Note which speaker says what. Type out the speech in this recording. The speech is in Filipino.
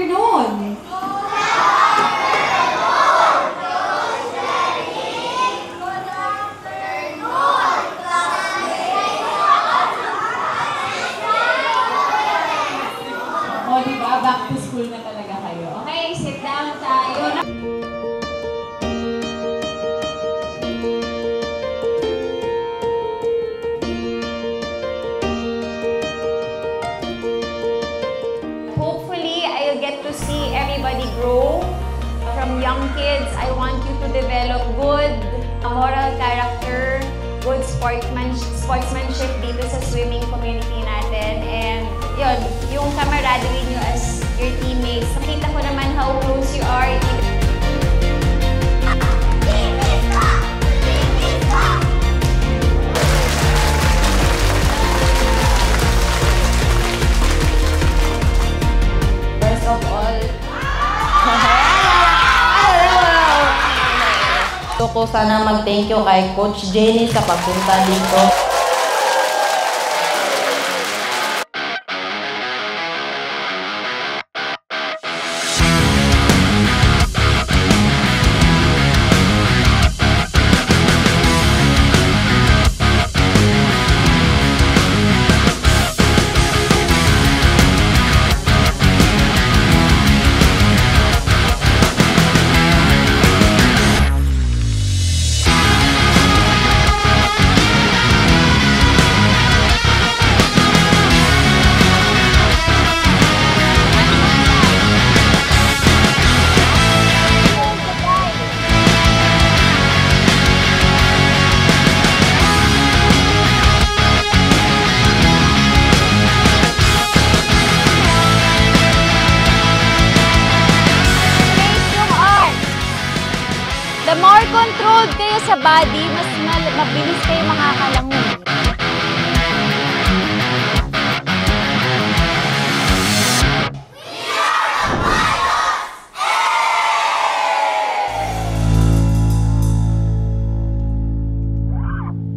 Speaker 1: afternoon! O, diba? Back to school na talaga kayo. Okay, sit down tayo.
Speaker 2: Hopefully, I'll get to see everybody grow. From young kids, I want you to develop good moral character, good sportsmanship dito sa swimming community natin. And yun, yung camaraderie nyo as your teammates. Nakita ko naman how close you are.
Speaker 1: First of all,
Speaker 3: gusto ko sana mag-thank you kay Coach Jenny sa pagpunta dito.
Speaker 2: The more controlled kayo sa body, mas